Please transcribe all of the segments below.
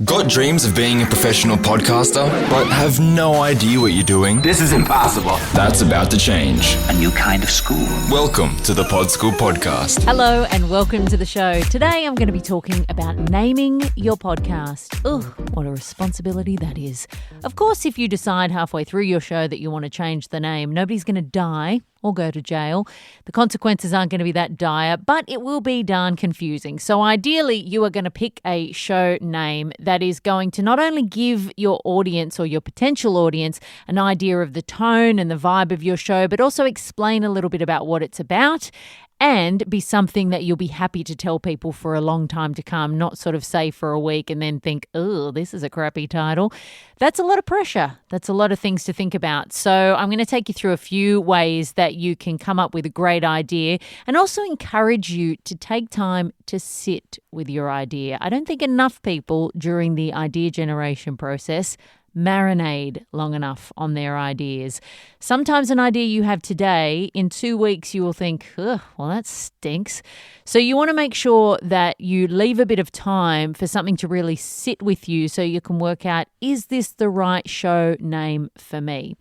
Got dreams of being a professional podcaster, but have no idea what you're doing? This is impossible. That's about to change. A new kind of school. Welcome to the Pod School Podcast. Hello and welcome to the show. Today I'm going to be talking about naming your podcast. Ugh, what a responsibility that is. Of course, if you decide halfway through your show that you want to change the name, nobody's going to die or go to jail. The consequences aren't going to be that dire, but it will be darn confusing. So ideally, you are going to pick a show name that is going to not only give your audience or your potential audience an idea of the tone and the vibe of your show, but also explain a little bit about what it's about and be something that you'll be happy to tell people for a long time to come, not sort of say for a week and then think, oh, this is a crappy title. That's a lot of pressure. That's a lot of things to think about. So I'm going to take you through a few ways that you can come up with a great idea and also encourage you to take time to sit with your idea. I don't think enough people during the idea generation process marinate long enough on their ideas. Sometimes an idea you have today, in 2 weeks you will think, well, that stinks. So you want to make sure that you leave a bit of time for something to really sit with you so you can work out, is this the right show name for me?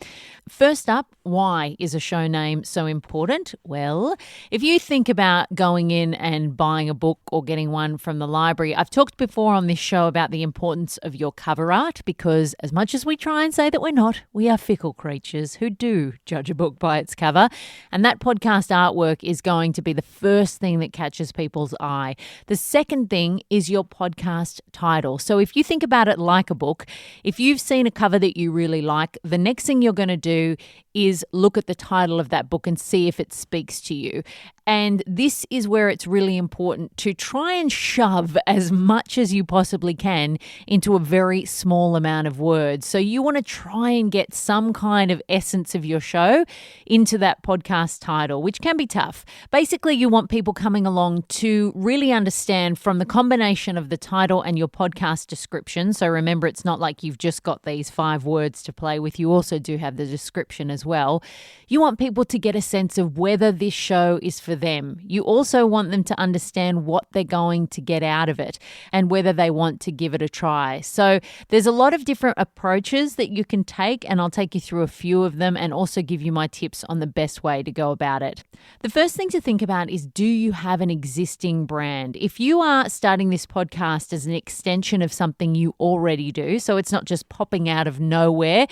First up, why is a show name so important? Well, if you think about going in and buying a book or getting one from the library, I've talked before on this show about the importance of your cover art because as much as we try and say that we're not, we are fickle creatures who do judge a book by its cover. And that podcast artwork is going to be the first thing that catches people's eye. The second thing is your podcast title. So if you think about it like a book, if you've seen a cover that you really like, the next thing you're going to do is look at the title of that book and see if it speaks to you. And this is where it's really important to try and shove as much as you possibly can into a very small amount of words. So you want to try and get some kind of essence of your show into that podcast title, which can be tough. Basically, you want people coming along to really understand from the combination of the title and your podcast description. So remember, it's not like you've just got these 5 words to play with. You also do have the description as well. You want people to get a sense of whether this show is for them. You also want them to understand what they're going to get out of it and whether they want to give it a try. So there's a lot of different approaches that you can take, and I'll take you through a few of them and also give you my tips on the best way to go about it. The first thing to think about is, do you have an existing brand? If you are starting this podcast as an extension of something you already do, so it's not just popping out of nowhere,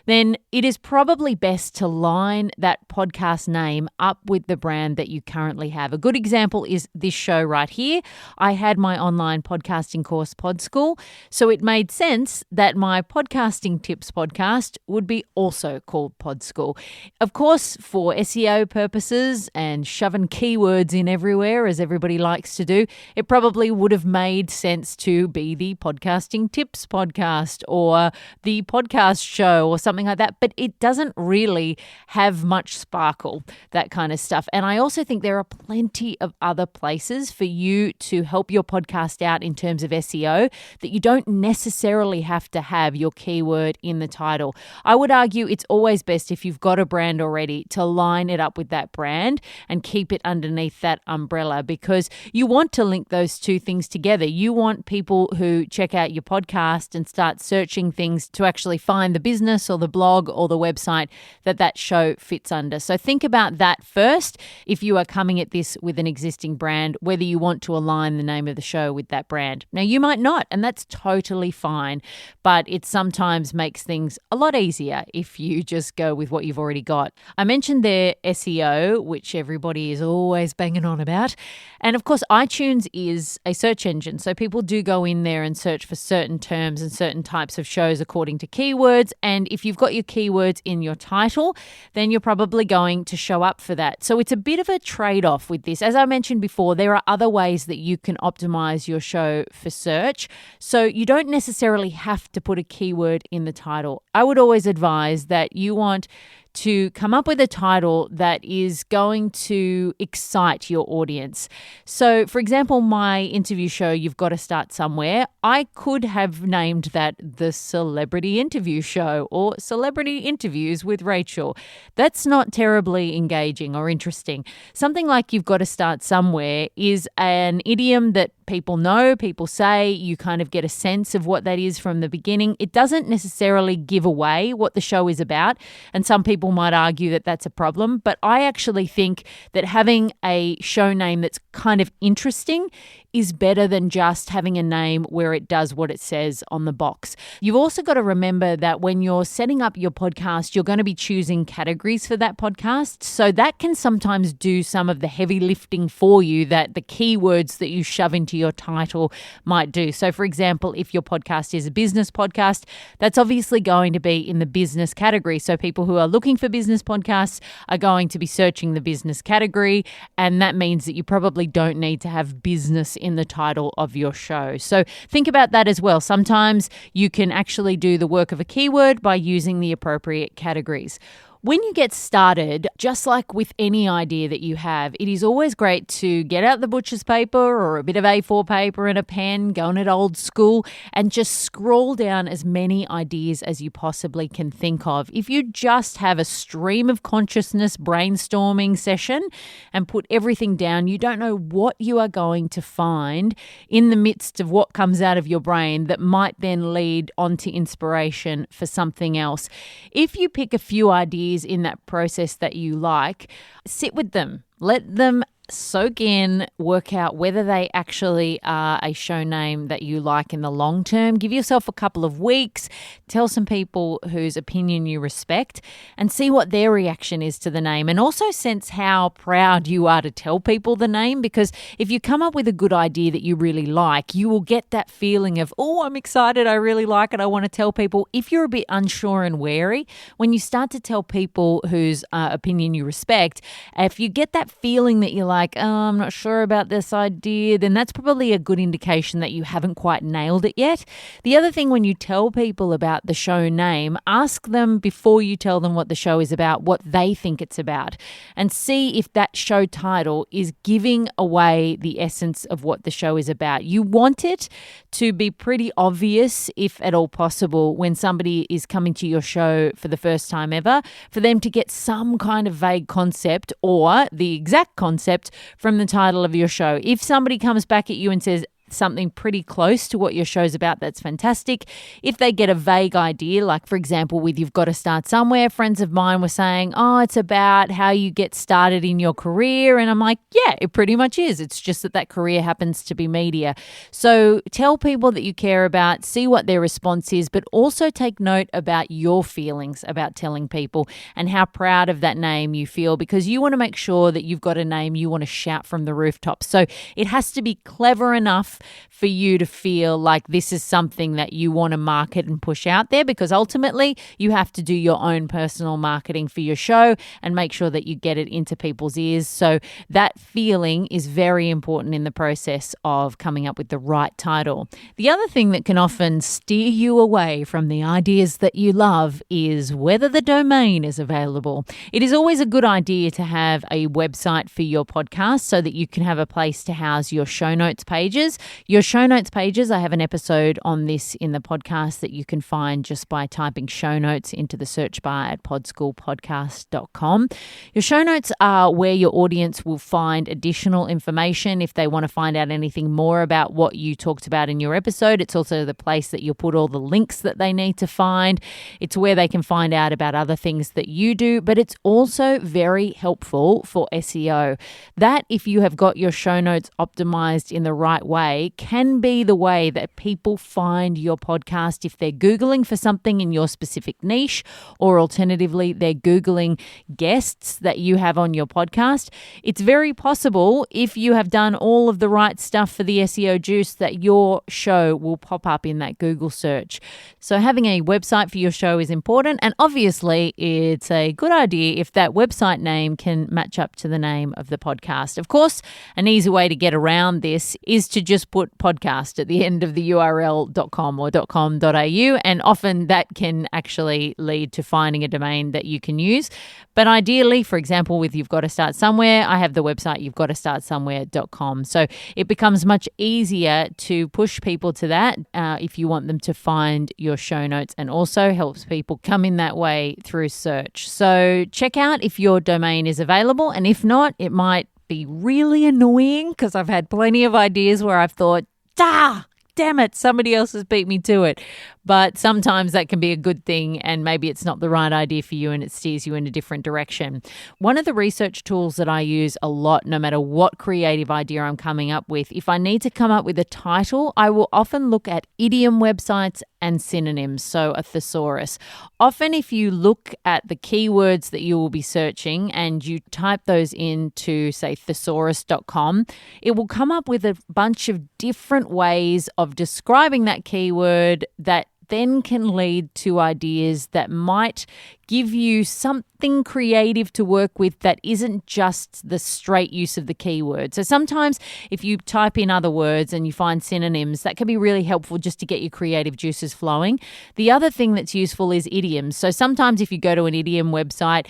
then it is probably best to line that podcast name up with the brand that you currently have. A good example is this show right here. I had my online podcasting course, Pod School, so it made sense that my podcasting tips podcast would be also called Pod School. Of course, for SEO purposes and shoving keywords in everywhere, as everybody likes to do, it probably would have made sense to be the podcasting tips podcast or the podcast show or something like that, but it doesn't really have much sparkle, that kind of stuff. And I also think there are plenty of other places for you to help your podcast out in terms of SEO that you don't necessarily have to have your keyword in the title. I would argue it's always best, if you've got a brand already, to line it up with that brand and keep it underneath that umbrella, because you want to link those two things together. You want people who check out your podcast and start searching things to actually find the business or the blog or the website that show fits under. So think about that first if you are coming at this with an existing brand, whether you want to align the name of the show with that brand. Now, you might not, and that's totally fine, but it sometimes makes things a lot easier if you just go with what you've already got. I mentioned there SEO, which everybody is always banging on about. And of course, iTunes is a search engine. So people do go in there and search for certain terms and certain types of shows according to keywords. And if you've got your keywords in your title, then you're probably going to show up for that. So it's a bit of a trade-off with this. As I mentioned before, there are other ways that you can optimize your show for search. So you don't necessarily have to put a keyword in the title. I would always advise that you want to come up with a title that is going to excite your audience. So, for example, my interview show, You've Got to Start Somewhere, I could have named that The Celebrity Interview Show or Celebrity Interviews with Rachel. That's not terribly engaging or interesting. Something like You've Got to Start Somewhere is an idiom that people know, people say, you kind of get a sense of what that is from the beginning. It doesn't necessarily give away what the show is about, and some people might argue that that's a problem, but I actually think that having a show name that's kind of interesting is better than just having a name where it does what it says on the box. You've also got to remember that when you're setting up your podcast, you're going to be choosing categories for that podcast. So that can sometimes do some of the heavy lifting for you that the keywords that you shove into your title might do. So for example, if your podcast is a business podcast, that's obviously going to be in the business category. So people who are looking for business podcasts are going to be searching the business category, and that means that you probably don't need to have business in the title of your show. So think about that as well. Sometimes you can actually do the work of a keyword by using the appropriate categories. When you get started, just like with any idea that you have, it is always great to get out the butcher's paper or a bit of A4 paper and a pen, go on it old school, and just scroll down as many ideas as you possibly can think of. If you just have a stream of consciousness brainstorming session and put everything down, you don't know what you are going to find in the midst of what comes out of your brain that might then lead onto inspiration for something else. If you pick a few ideas in that process that you like, sit with them. Let them soak in, work out whether they actually are a show name that you like in the long term. Give yourself a couple of weeks, tell some people whose opinion you respect, and see what their reaction is to the name. And also sense how proud you are to tell people the name, because if you come up with a good idea that you really like, you will get that feeling of, oh, I'm excited, I really like it, I want to tell people. If you're a bit unsure and wary, when you start to tell people whose opinion you respect, if you get that feeling that you're like, oh, I'm not sure about this idea, then that's probably a good indication that you haven't quite nailed it yet. The other thing, when you tell people about the show name, ask them before you tell them what the show is about, what they think it's about, and see if that show title is giving away the essence of what the show is about. You want it to be pretty obvious, if at all possible, when somebody is coming to your show for the first time ever, for them to get some kind of vague concept or the exact concept from the title of your show. If somebody comes back at you and says something pretty close to what your show's about, that's fantastic. If they get a vague idea, like for example with You've Got to Start Somewhere, friends of mine were saying, oh, it's about how you get started in your career. And I'm like, yeah, it pretty much is. It's just that career happens to be media. So tell people that you care about, see what their response is, but also take note about your feelings about telling people and how proud of that name you feel, because you want to make sure that you've got a name you want to shout from the rooftops. So it has to be clever enough for you to feel like this is something that you want to market and push out there, because ultimately you have to do your own personal marketing for your show and make sure that you get it into people's ears. So that feeling is very important in the process of coming up with the right title. The other thing that can often steer you away from the ideas that you love is whether the domain is available. It is always a good idea to have a website for your podcast so that you can have a place to house your show notes pages. Your show notes pages, I have an episode on this in the podcast that you can find just by typing show notes into the search bar at podschoolpodcast.com. Your show notes are where your audience will find additional information if they want to find out anything more about what you talked about in your episode. It's also the place that you'll put all the links that they need to find. It's where they can find out about other things that you do, but it's also very helpful for SEO. That, if you have got your show notes optimized in the right way, can be the way that people find your podcast if they're Googling for something in your specific niche, or alternatively, they're Googling guests that you have on your podcast. It's very possible, if you have done all of the right stuff for the SEO juice, that your show will pop up in that Google search. So having a website for your show is important, and obviously it's a good idea if that website name can match up to the name of the podcast. Of course, an easy way to get around this is to just put podcast at the end of the URL.com or .com.au, and often that can actually lead to finding a domain that you can use. But ideally, for example, with You've Got to Start Somewhere, I have the website you've got to start somewhere.com. So it becomes much easier to push people to that if you want them to find your show notes, and also helps people come in that way through search. So check out if your domain is available, and if not, it might be really annoying because I've had plenty of ideas where I've thought, damn it, somebody else has beat me to it. But sometimes that can be a good thing, and maybe it's not the right idea for you and it steers you in a different direction. One of the research tools that I use a lot, no matter what creative idea I'm coming up with, if I need to come up with a title, I will often look at idiom websites and synonyms, so a thesaurus. Often if you look at the keywords that you will be searching and you type those into, say, thesaurus.com, it will come up with a bunch of different ways of describing that keyword that then can lead to ideas that might give you something creative to work with that isn't just the straight use of the keyword. So sometimes if you type in other words and you find synonyms, that can be really helpful just to get your creative juices flowing. The other thing that's useful is idioms. So sometimes if you go to an idiom website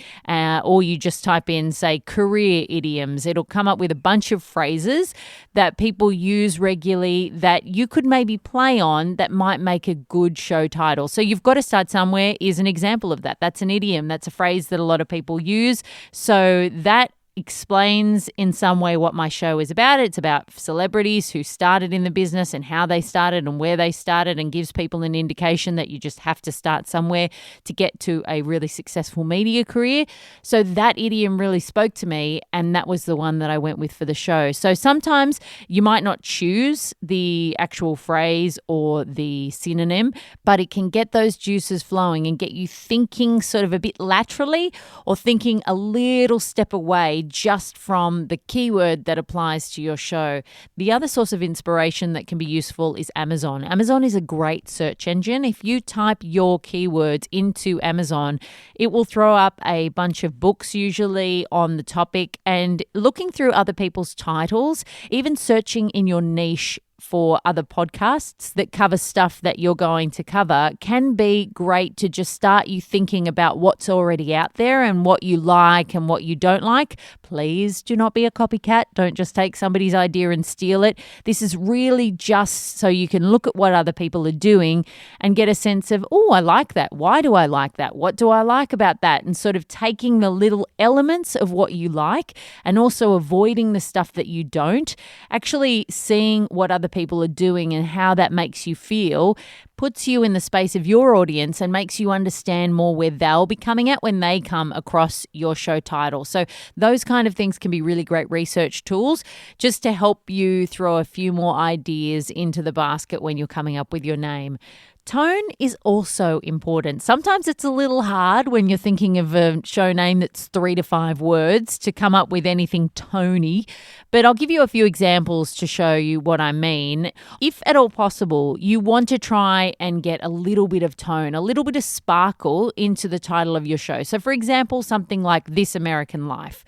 or you just type in, say, career idioms, it'll come up with a bunch of phrases that people use regularly that you could maybe play on that might make a good show title. So you've got to start somewhere is an example of that. That's an idiom. That's a phrase that a lot of people use. So that explains in some way what my show is about. It's about celebrities who started in the business and how they started and where they started, and gives people an indication that you just have to start somewhere to get to a really successful media career. So that idiom really spoke to me, and that was the one that I went with for the show. So sometimes you might not choose the actual phrase or the synonym, but it can get those juices flowing and get you thinking sort of a bit laterally or thinking a little step away just from the keyword that applies to your show. The other source of inspiration that can be useful is Amazon. Amazon is a great search engine. If you type your keywords into Amazon, it will throw up a bunch of books usually on the topic, and looking through other people's titles, even searching in your niche for other podcasts that cover stuff that you're going to cover can be great to just start you thinking about what's already out there and what you like and what you don't like. Please do not be a copycat. Don't just take somebody's idea and steal it. This is really just so you can look at what other people are doing and get a sense of, oh, I like that. Why do I like that? What do I like about that? And sort of taking the little elements of what you like and also avoiding the stuff that you don't. Actually seeing what other people are doing and how that makes you feel puts you in the space of your audience and makes you understand more where they'll be coming at when they come across your show title. So those kind of things can be really great research tools just to help you throw a few more ideas into the basket when you're coming up with your name. Tone is also important. Sometimes it's a little hard when you're thinking of a show name that's 3 to 5 words to come up with anything tony, but I'll give you a few examples to show you what I mean. If at all possible, you want to try and get a little bit of tone, a little bit of sparkle into the title of your show. So for example, something like This American Life.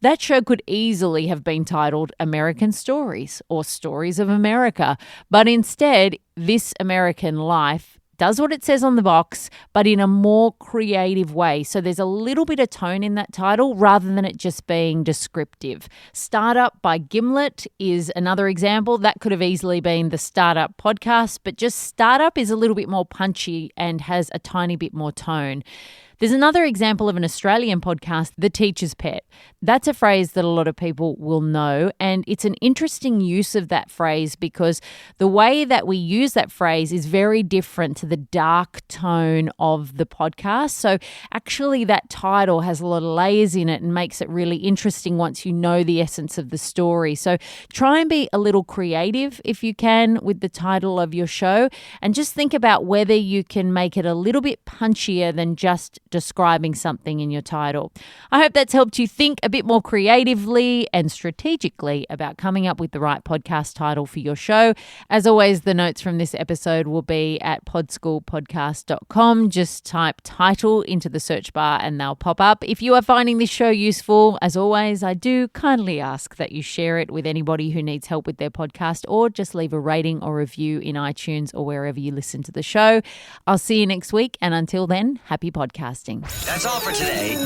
That show could easily have been titled American Stories or Stories of America, but instead, This American Life does what it says on the box, but in a more creative way. So there's a little bit of tone in that title rather than it just being descriptive. Startup by Gimlet is another example. That could have easily been the Startup Podcast, but just Startup is a little bit more punchy and has a tiny bit more tone. There's another example of an Australian podcast, The Teacher's Pet. That's a phrase that a lot of people will know, and it's an interesting use of that phrase because the way that we use that phrase is very different to the dark tone of the podcast. So actually that title has a lot of layers in it and makes it really interesting once you know the essence of the story. So try and be a little creative if you can with the title of your show, and just think about whether you can make it a little bit punchier than just describing something in your title. I hope that's helped you think a bit more creatively and strategically about coming up with the right podcast title for your show. As always, the notes from this episode will be at podschoolpodcast.com. Just type title into the search bar and they'll pop up. If you are finding this show useful, as always, I do kindly ask that you share it with anybody who needs help with their podcast, or just leave a rating or review in iTunes or wherever you listen to the show. I'll see you next week, and until then, happy podcasting. That's all for today.